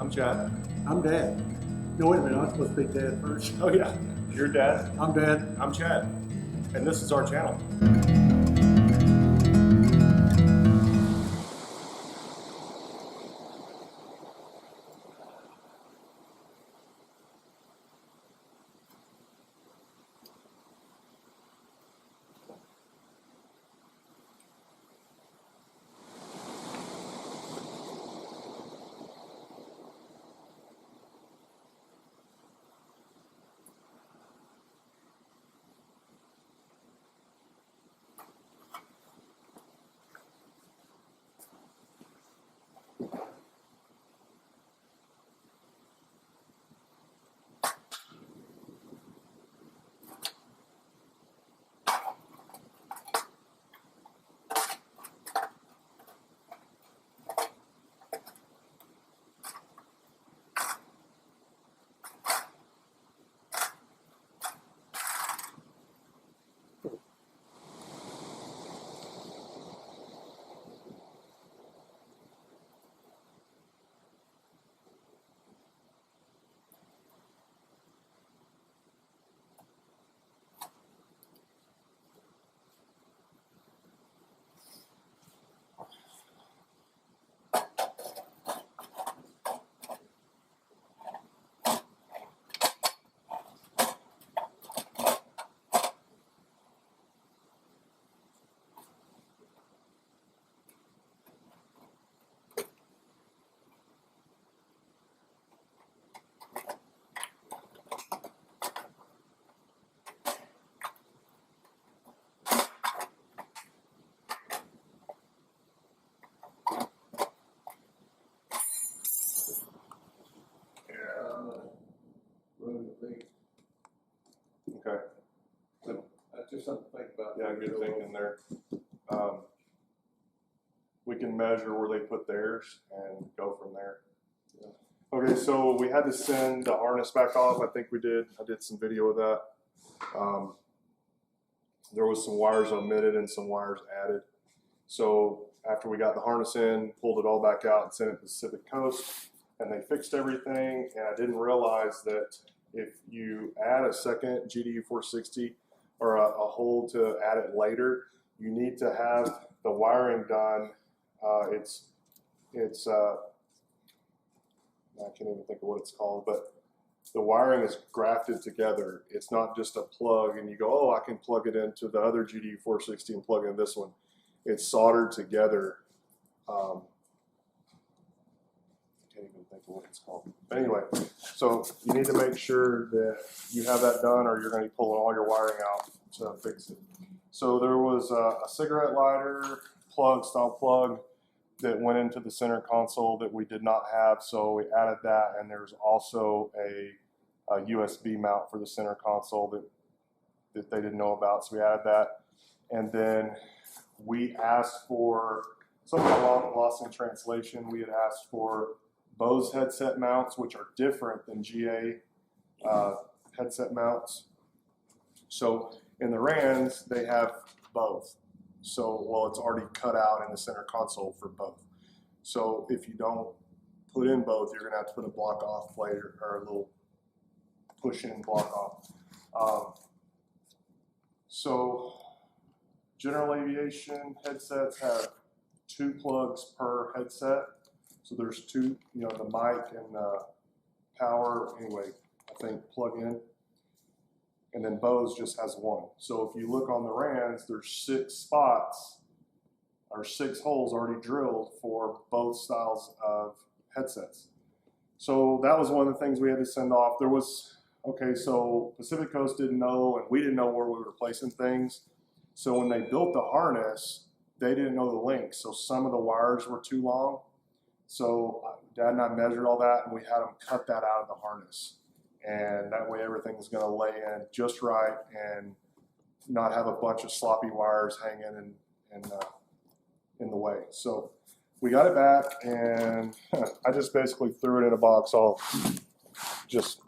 I'm Chad. I'm Dad. No, wait a minute, I'm supposed to be Dad first. Oh yeah, you're Dad. I'm Dad. I'm Chad, and this is our channel. Okay. That's just something to think about. Yeah, good thinking there. We can measure where they put theirs and go from there. Yeah. Okay, so we had to send the harness back off. I think we did. I did some video of that. There was some wires omitted and some wires added. So after we got the harness in, pulled it all back out and sent it to Pacific Coast, and they fixed everything. And I didn't realize that if you add a second GDU 460 or a hole to add it later, you need to have the wiring done. I can't even think of what it's called, but the wiring is grafted together. It's not just a plug and you go, oh, I can plug it into the other GDU 460 and plug in this one. It's soldered together. Can't even think of what it's called. But anyway, so you need to make sure that you have that done or you're going to be pulling all your wiring out to fix it. So there was a cigarette lighter plug, style plug, that went into the center console that we did not have, so we added that, and there's also a USB mount for the center console that they didn't know about, so we added that. And then we asked for, something lost in translation, we had asked for Bose headset mounts, which are different than GA headset mounts. So in the RANs, they have both. So, well, it's already cut out in the center console for both. So if you don't put in both, you're gonna have to put a block off plate or a little push in block off. So general aviation headsets have 2 plugs per headset. So there's 2, you know, the mic and the power, anyway, I think plug in. And then Bose just has 1. So if you look on the RANs, there's 6 spots or 6 holes already drilled for both styles of headsets. So that was one of the things we had to send off. There was, okay, so Pacific Coast didn't know and we didn't know where we were placing things. So when they built the harness, they didn't know the length. So some of the wires were too long. So Dad and I measured all that and we had them cut that out of the harness. And that way everything's going to lay in just right and not have a bunch of sloppy wires hanging in the way. So we got it back, and I just basically threw it in a box all just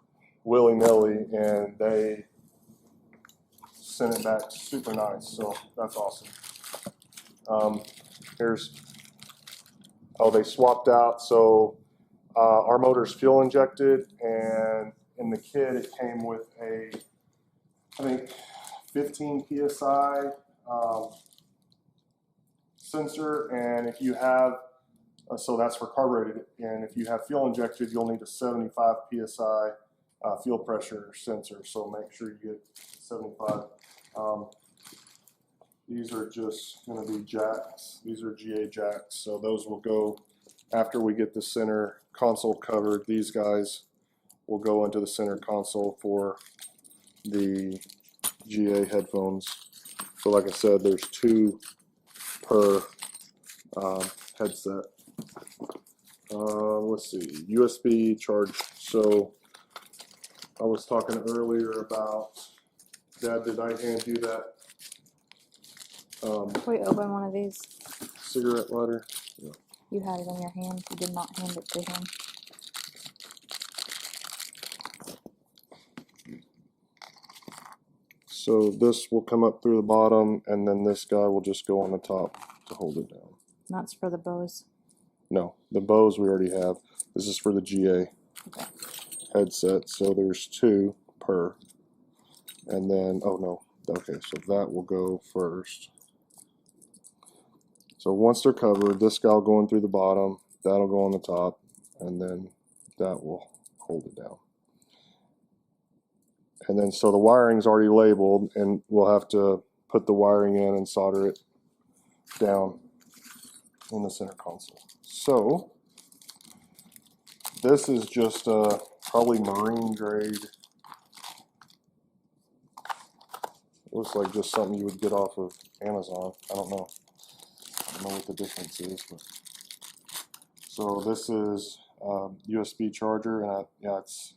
willy-nilly, and they sent it back super nice. So that's awesome. Here's, oh, they swapped out. So Our motor's fuel injected, and in the kit it came with a, I think, 15 psi sensor, and if you have, so that's for carbureted, and if you have fuel injected, you'll need a 75 psi fuel pressure sensor. So make sure you get 75. These are just going to be jacks. These are GA jacks, so those will go after we get the center console covered. These guys will go into the center console for the GA headphones. So like I said, there's 2 per headset. Let's see, USB charge. So I was talking earlier about, Dad, did I hand you that Can we open one of these? cigarette lighter? Yeah. You had it in your hand. You did not hand it to him. So this will come up through the bottom, and then this guy will just go on the top to hold it down. That's for the bows. No, the Bose we already have. This is for the GA Okay. headset. So there's 2 per. And then, oh no, okay, so that will go first. So once they're covered, this guy will go in through the bottom, that'll go on the top, and then that will hold it down. And then, so the wiring's already labeled, and we'll have to put the wiring in and solder it down in the center console. So this is just probably marine grade. Looks like just something you would get off of Amazon. I don't know what the difference is, but so this is USB charger, and yeah, it's,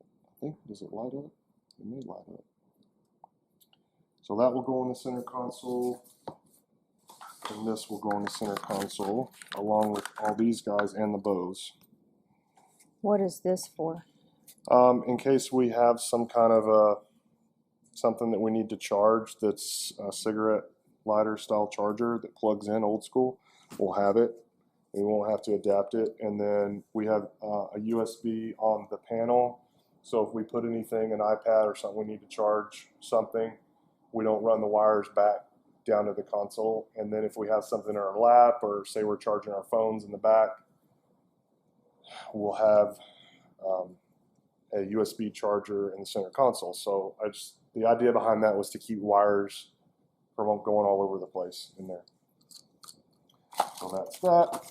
I think, does it light up? It may light up. So that will go in the center console, and this will go in the center console along with all these guys and the Bose. What is this for? In case we have some kind of something that we need to charge that's a cigarette lighter style charger that plugs in old school, we'll have it. We won't have to adapt it. And then we have a USB on the panel. So if we put anything, an iPad or something, we need to charge something, we don't run the wires back down to the console. And then if we have something in our lap, or say we're charging our phones in the back, we'll have a USB charger in the center console. So the idea behind that was to keep wires from going all over the place in there. So that's that.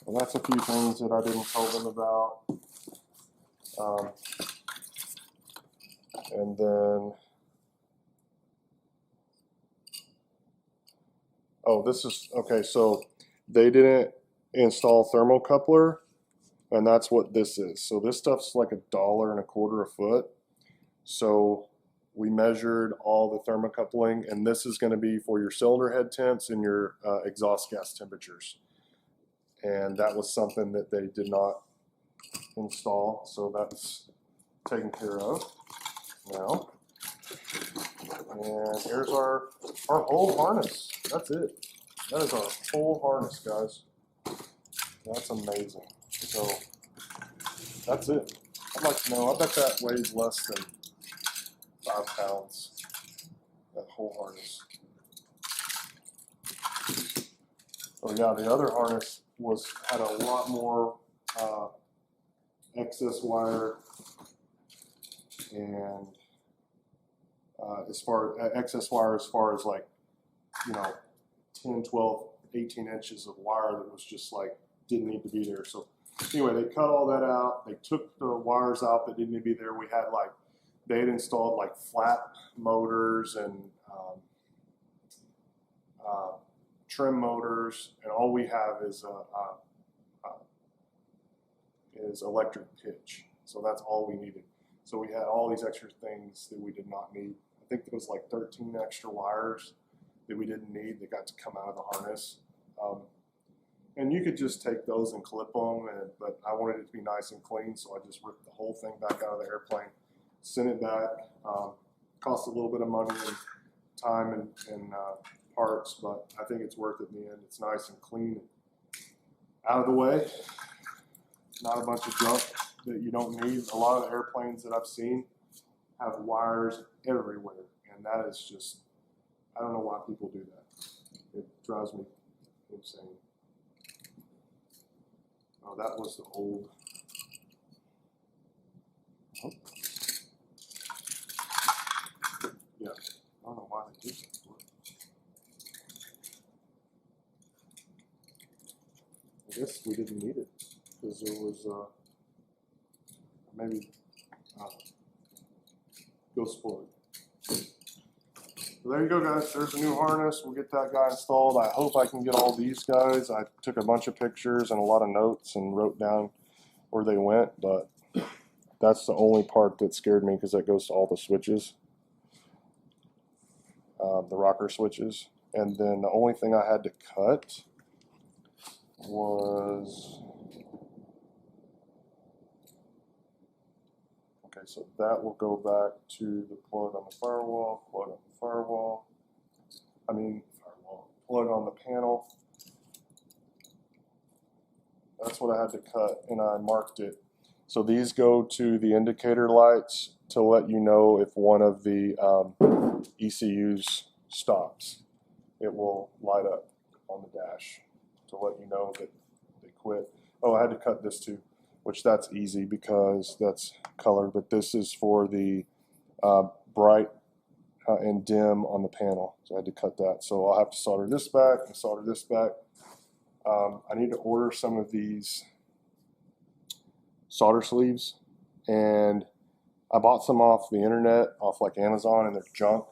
And that's a few things that I didn't tell them about. And then, oh, this is, okay, so they didn't install thermocoupler, and that's what this is. So this stuff's like $1.25 a foot. So we measured all the thermocoupling, and this is going to be for your cylinder head temps and your exhaust gas temperatures. And that was something that they did not install, so that's taken care of now. And here's our whole harness. That's it. That is our whole harness, guys. That's amazing. So that's it. I'd like to know, I bet that weighs less than 5 pounds, that whole harness. Oh yeah, the other harness had a lot more excess wire, and excess wire as far as like, 10, 12, 18 inches of wire that was just like, didn't need to be there. So anyway, they cut all that out. They took the wires out that didn't need to be there. We had they had installed like flap motors and trim motors, and all we have is electric pitch. So that's all we needed. So we had all these extra things that we did not need. I think there was like 13 extra wires that we didn't need that got to come out of the harness. And you could just take those and clip them, but I wanted it to be nice and clean, so I just ripped the whole thing back out of the airplane, sent it back. Cost a little bit of money and time and parts, but I think it's worth it in the end. It's nice and clean. out of the way. Not a bunch of junk that you don't need. A lot of the airplanes that I've seen have wires everywhere, and that is just, I don't know why people do that. It drives me insane. Oh, that was the old. Oh. Yeah, I don't know why they did that. I guess we didn't need it because there was maybe go spoil it. So there you go, guys. There's a new harness. We'll get that guy installed. I hope I can get all these guys. I took a bunch of pictures and a lot of notes and wrote down where they went, but that's the only part that scared me because that goes to all the switches, the rocker switches. And then the only thing I had to cut was, okay, so that will go back to the plug on the firewall, plug on the panel. That's what I had to cut, and I marked it. So these go to the indicator lights to let you know if one of the ECUs stops. It will light up on the dash to let you know that they quit. Oh, I had to cut this too, which that's easy because that's color, but this is for the bright and dim on the panel. So I had to cut that. So I'll have to solder this back and solder this back. I need to order some of these solder sleeves, and I bought some off the internet, off like Amazon, and they're junk.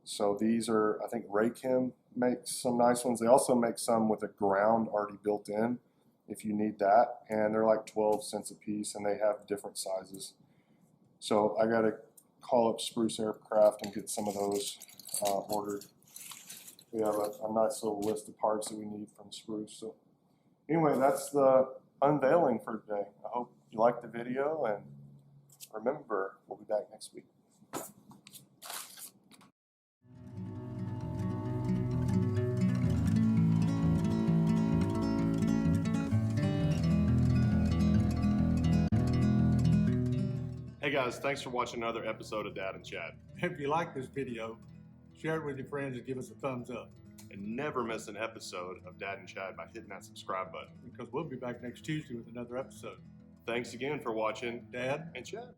So these are, I think Raychem makes some nice ones. They also make some with a ground already built in if you need that, and they're like 12 cents a piece, and they have different sizes. So I got to call up Spruce Aircraft and get some of those ordered. We have a nice little list of parts that we need from Spruce. So anyway, that's the unveiling for today. I hope you liked the video, and remember, we'll be back next week. Hey guys, thanks for watching another episode of Dad and Chad. If you like this video, share it with your friends and give us a thumbs up, And never miss an episode of Dad and Chad by hitting that subscribe button. because we'll be back next Tuesday with another episode. Thanks again for watching Dad? and Chad.